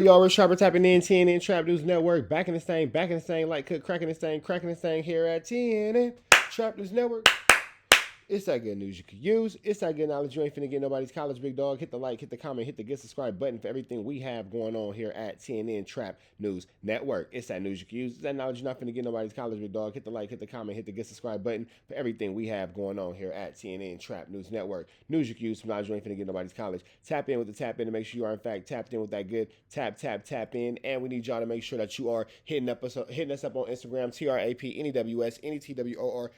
Y'all, we're sharper tapping in TNN Trap News Network. Back in this thing, like cook, cracking this thing here at TNN Trap News Network. It's that good news you could use. It's that good knowledge you ain't finna get nobody's college, big dog. Hit the like, hit the comment, hit the get subscribe button for everything we have going on here at TNN Trap News Network. It's that news you can use. It's that knowledge you're not finna get nobody's college, big dog. Hit the like, hit the comment, hit the get subscribe button for everything we have going on here at TNN Trap News Network. News you can use. Some knowledge you ain't finna get nobody's college. Tap in with the tap in to make sure you are in fact tapped in with that good tap in. And we need y'all to make sure that you are hitting us up on Instagram, TRAPNEWS, NETWORX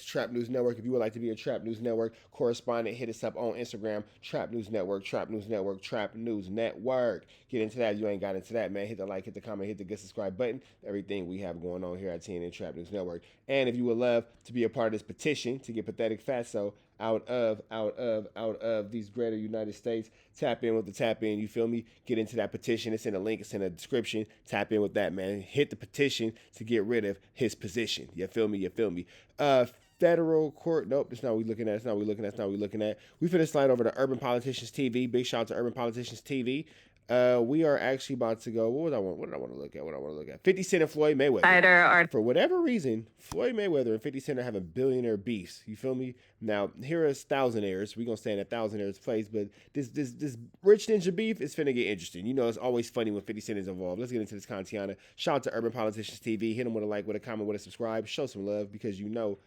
Trap News Network. If you would like to be a Trap News Network correspondent, hit us up on Instagram, Trap News Network, Trap News Network, Trap News Network. Get into that. If you ain't got into that, man, hit the like, hit the comment, hit the get subscribe button. Everything we have going on here at TNN Trap News Network. And if you would love to be a part of this petition to get Pathetic Fatso out of these greater United States, tap in with the tap in. You feel me? Get into that petition. It's in the link. It's in the description. Tap in with that, man. Hit the petition to get rid of his position. You feel me? Federal court. Nope, that's not what we looking at. That's not what we looking at. We finna slide over to Urban Politicians TV. Big shout out to Urban Politicians TV. We are actually about to go. What did I want to look at? 50 Cent and Floyd Mayweather. For whatever reason, Floyd Mayweather and 50 Cent are having billionaire beefs. You feel me? Now, here is thousandaires. We're gonna stay in a thousandaires place, but this rich ninja beef is finna get interesting. You know, it's always funny when 50 Cent is involved. Let's get into this contiana. Shout out to Urban Politicians TV. Hit them with a like, with a comment, with a subscribe. Show some love because you know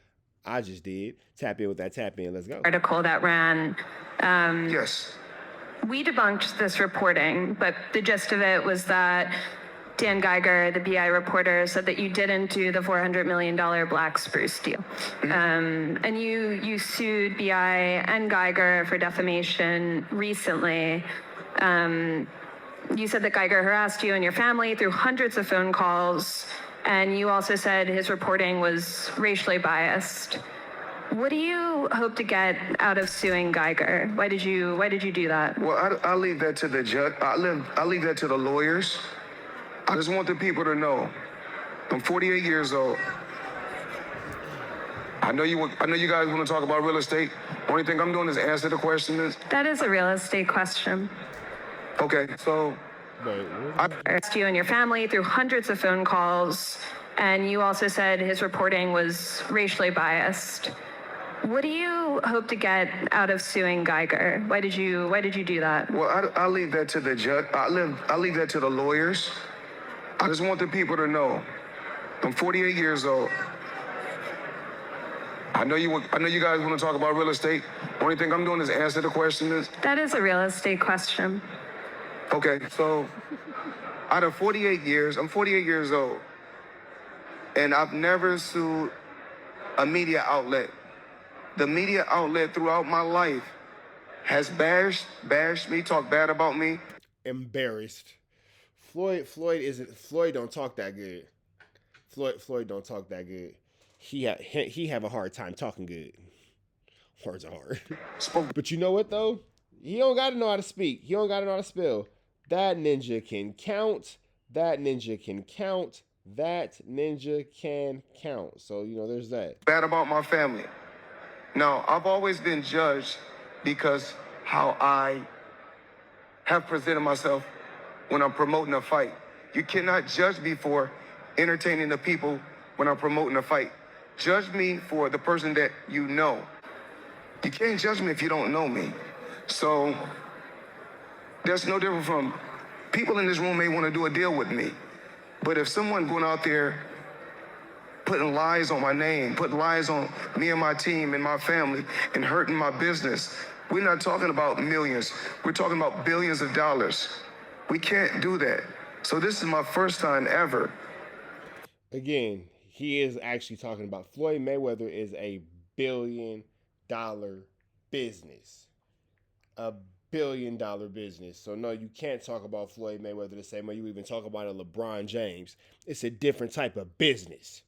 I just did. Tap in with that tap in. Let's go. Article that ran. Yes. We debunked this reporting, but the gist of it was that Dan Geiger, the BI reporter, said that you didn't do the $400 million Black Spruce deal. And you sued BI and Geiger for defamation recently. You said that Geiger harassed you and your family through hundreds of phone calls, and you also said his reporting was racially biased. What do you hope to get out of suing Geiger? Why did you do that? Well, I'll leave that to the judge. I'll leave that to the lawyers. I just want the people to know, I'm 48 years old. I know you guys want to talk about real estate. Only thing I'm doing is answer the questions. That is a real estate question. Okay, so I asked you and your family through hundreds of phone calls, and you also said his reporting was racially biased. What do you hope to get out of suing Geiger? Why did you do that? Well, I'll leave that to the judge. I'll leave that to the lawyers. I just want the people to know, I'm 48 years old. I know you guys want to talk about real estate. Only thing I'm doing is answer the questions. That is a real estate question. Okay, so out of 48 years, I'm 48 years old, and I've never sued a media outlet. The media outlet throughout my life has bashed me, talked bad about me. Embarrassed. Floyd don't talk that good. Floyd don't talk that good. He have a hard time talking good. Words are hard. But you know what though? He don't gotta know how to speak. He don't gotta know how to spell. That ninja can count. That ninja can count. That ninja can count. So, you know, there's that. Bad about my family. Now, I've always been judged because how I have presented myself when I'm promoting a fight. You cannot judge me for entertaining the people when I'm promoting a fight. Judge me for the person that you know. You can't judge me if you don't know me. So there's no different from people in this room may want to do a deal with me. But if someone going out there putting lies on my name, putting lies on me and my team and my family and hurting my business, we're not talking about millions. We're talking about billions of dollars. We can't do that. So this is my first time ever. Again, he is actually talking about Floyd Mayweather is a $1 billion business. A $1 billion business. So no, you can't talk about Floyd Mayweather the same way you even talk about a LeBron James. It's a different type of business.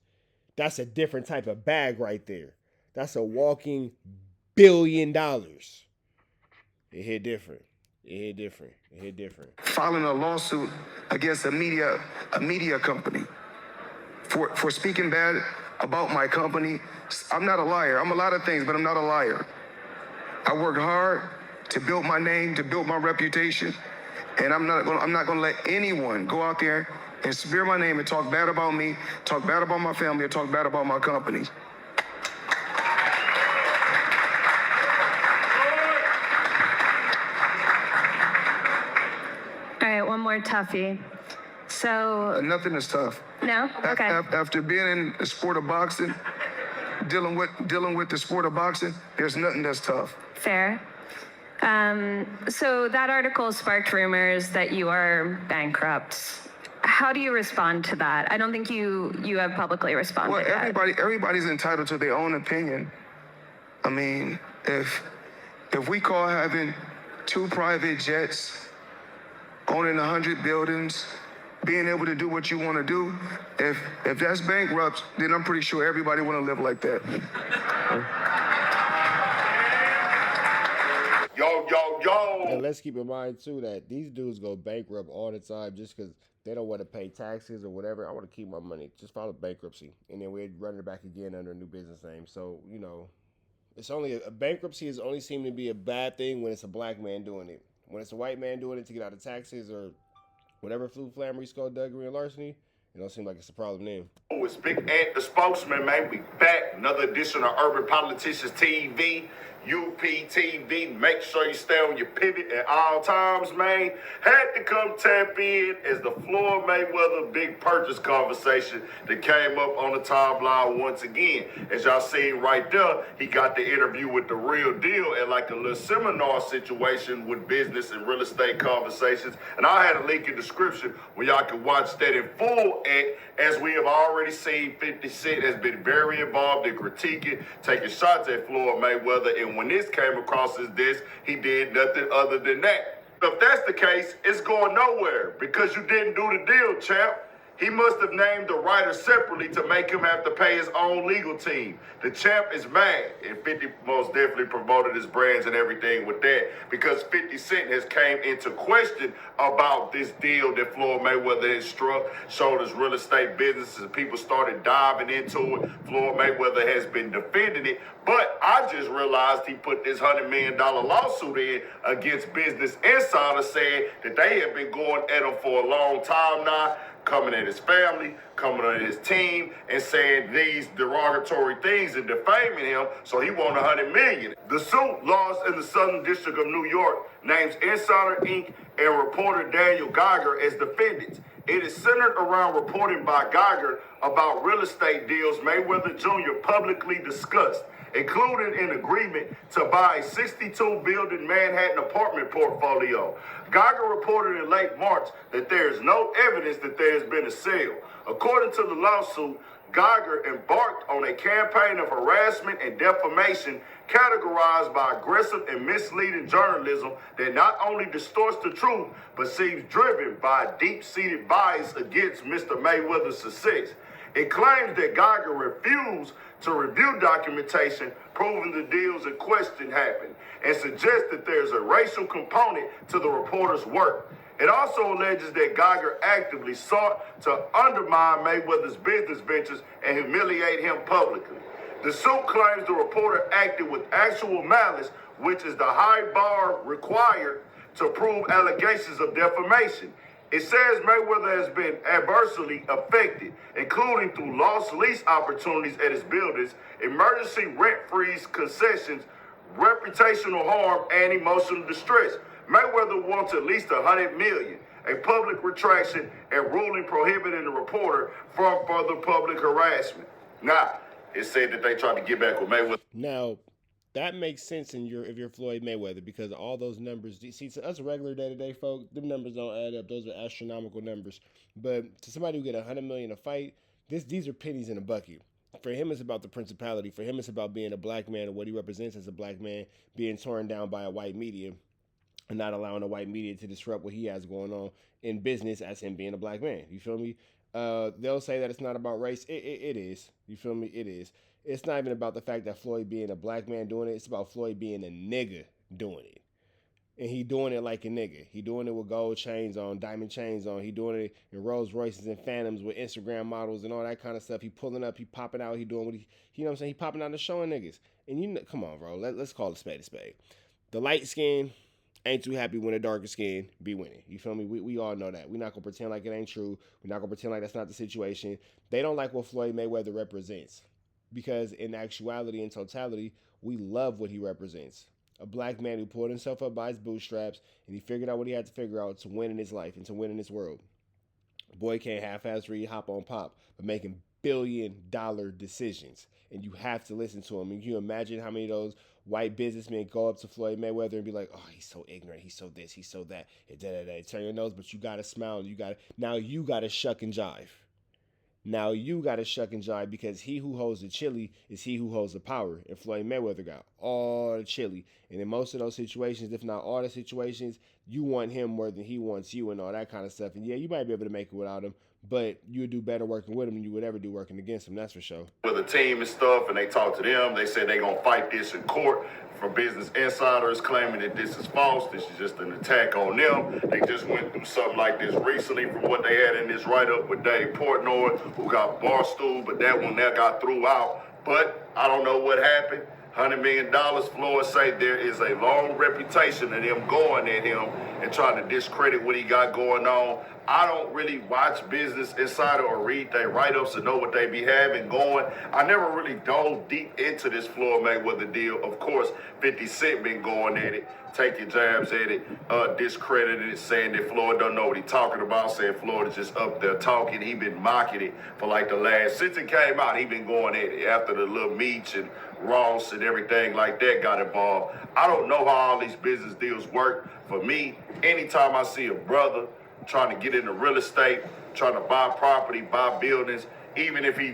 That's a different type of bag right there. That's a walking $1 billion. It hit different. Filing a lawsuit against a media company for speaking bad about my company. I'm not a liar. I'm a lot of things, but I'm not a liar. I worked hard to build my name, to build my reputation, And I'm not gonna let anyone go out there and smear my name and talk bad about me, talk bad about my family, or talk bad about my company. All right, one more toughie. So, Nothing is tough. no? Okay. After being in the sport of boxing, dealing with the sport of boxing, there's nothing that's tough. Fair. So that article sparked rumors that you are bankrupt. How do you respond to that? I don't think you have publicly responded Well, yet. everybody's entitled to their own opinion. I mean, if we call having 2 private jets, owning 100 buildings, being able to do what you want to do, if that's bankrupt, then I'm pretty sure everybody want to live like that. Yo. And let's keep in mind too that these dudes go bankrupt all the time just because they don't want to pay taxes or whatever. I want to keep my money. Just file a bankruptcy, and then we run it back again under a new business name. So it's only a bankruptcy is only seem to be a bad thing when it's a black man doing it. When it's a white man doing it to get out of taxes or whatever flu, flammery, skullduggery, and larceny, it don't seem like it's a problem then. Oh, it's Big Ant the Spokesman, man. We back. Another edition of Urban Politicians TV, UPTV. Make sure you stay on your pivot at all times, man. Had to come tap in as the Floyd Mayweather big purchase conversation that came up on the timeline once again. As y'all seen right there, he got the interview with the real deal at like a little seminar situation with business and real estate conversations. And I had a link in the description where y'all can watch that in full as we have already seen 50 Cent has been very involved in critiquing, taking shots at Floyd Mayweather. And when this came across his desk, he did nothing other than that. If that's the case, it's going nowhere because you didn't do the deal, champ. He must have named the writer separately to make him have to pay his own legal team. The champ is mad, and 50 most definitely promoted his brands and everything with that because 50 Cent has came into question about this deal that Floyd Mayweather has struck, showed his real estate businesses, and people started diving into it. Floyd Mayweather has been defending it, but I just realized he put this $100 million lawsuit in against Business Insider saying that they have been going at him for a long time now, coming at his family, coming at his team, and saying these derogatory things and defaming him, so he won $100 million. The suit lost in the Southern District of New York names Insider Inc. and reporter Daniel Geiger as defendants. It is centered around reporting by Geiger about real estate deals Mayweather Jr. publicly discussed, including an agreement to buy a 62-building Manhattan apartment portfolio. Geiger reported in late March that there is no evidence that there has been a sale. According to the lawsuit, Geiger embarked on a campaign of harassment and defamation categorized by aggressive and misleading journalism that not only distorts the truth, but seems driven by a deep-seated bias against Mr. Mayweather's success. It claims that Geiger refused to review documentation proving the deals in question happened and suggests that there's a racial component to the reporter's work. It also alleges that Geiger actively sought to undermine Mayweather's business ventures and humiliate him publicly. The suit claims the reporter acted with actual malice, which is the high bar required to prove allegations of defamation. It says Mayweather has been adversely affected, including through lost lease opportunities at his buildings, emergency rent freeze concessions, reputational harm, and emotional distress. Mayweather wants at least $100 million, a public retraction, and ruling prohibiting the reporter from further public harassment. Now, it said that they tried to get back with Mayweather. Now, that makes sense if you're Floyd Mayweather because all those numbers, see, to us regular day-to-day folk, them numbers don't add up. Those are astronomical numbers. But to somebody who get $100 million a fight, these are pennies in a bucket. For him, it's about the principality. For him, it's about being a black man and what he represents as a black man being torn down by a white media and not allowing the white media to disrupt what he has going on in business as him being a black man. You feel me? They'll say that it's not about race. It is. You feel me? It is. It's not even about the fact that Floyd being a black man doing it. It's about Floyd being a nigga doing it. And he doing it like a nigga. He doing it with gold chains on, diamond chains on. He doing it in Rolls Royces and Phantoms with Instagram models and all that kind of stuff. He pulling up, he popping out, he doing what he, you know what I'm saying? He popping out and showing niggas. And come on, bro. Let's call a spade a spade. The light skin, ain't too happy when the darker skin be winning. You feel me? We all know that. We're not going to pretend like it ain't true. We're not going to pretend like that's not the situation. They don't like what Floyd Mayweather represents because in actuality and totality, we love what he represents. A black man who pulled himself up by his bootstraps and he figured out what he had to figure out to win in his life and to win in this world. Boy can't half-ass read, hop on pop, but making $billion decisions. And you have to listen to him. And can you imagine how many of those white businessmen go up to Floyd Mayweather and be like, oh, he's so ignorant, he's so this, he's so that, and da-da-da. Turn your nose, but you gotta smile. Now you gotta shuck and jive. Now you got to shuck and jive because he who holds the chili is he who holds the power. And Floyd Mayweather got all the chili. And in most of those situations, if not all the situations, you want him more than he wants you and all that kind of stuff. And yeah, you might be able to make it without him, but you would do better working with him than you would ever do working against him. That's for sure. With a team and stuff, and they talk to them, they said they're going to fight this in court. From Business Insiders claiming that this is false. This is just an attack on them. They just went through something like this recently from what they had in this write-up with Dave Portnoy, who got Barstool, but that one that got threw out. But I don't know what happened. $100 million, Floyd say there is a long reputation of them going at him and trying to discredit what he got going on. I don't really watch Business Insider or read their write-ups to know what they be having going. I never really dove deep into this Floyd Mayweather deal. Of course, 50 Cent been going at it, taking jabs at it, discrediting it, saying that Floyd don't know what he talking about, saying Floyd is just up there talking. He been mocking it for like the last, since it came out, he been going at it after the little Meech and Ross and everything like that got involved. I don't know how all these business deals work. For me, anytime I see a brother trying to get into real estate, trying to buy property, buy buildings, even if he,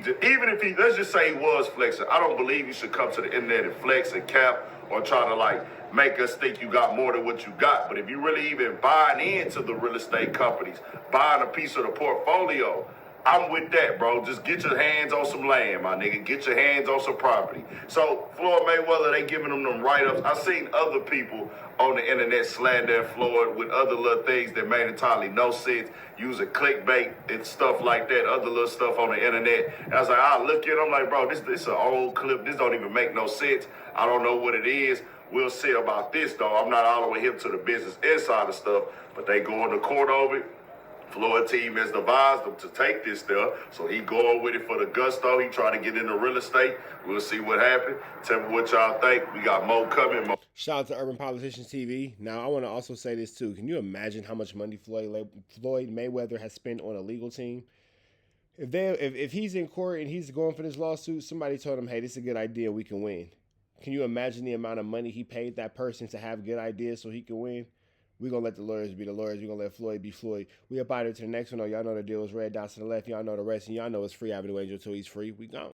let's just say he was flexing, I don't believe you should come to the internet and flex and cap or try to like make us think you got more than what you got. But if you really even buying into the real estate companies, buying a piece of the portfolio, I'm with that, bro. Just get your hands on some land, my nigga. Get your hands on some property. So Floyd Mayweather, they giving them write-ups. I seen other people on the internet slander Floyd with other little things that made entirely no sense, using clickbait and stuff like that, other little stuff on the internet. And I was like, I look at it, I'm like, bro, this is an old clip. This don't even make no sense. I don't know what it is. We'll see about this, though. I'm not all the way hip to the Business Insider stuff, but they go into court over it. Floyd team has advised him to take this stuff, so he going with it for the gusto. He trying to get into real estate. We'll see what happens. Tell me what y'all think. We got more coming. Shout out to Urban Politicians TV. Now, I want to also say this, too. Can you imagine how much money Floyd Mayweather has spent on a legal team? If he's in court and he's going for this lawsuit, somebody told him, hey, this is a good idea, we can win. Can you imagine the amount of money he paid that person to have good ideas so he can win? We're going to let the lawyers be the lawyers. We're going to let Floyd be Floyd. We up out here to the next one. Y'all know the deal is red dots to the left. Y'all know the rest. And y'all know it's free Avenue Angel till he's free. We gone.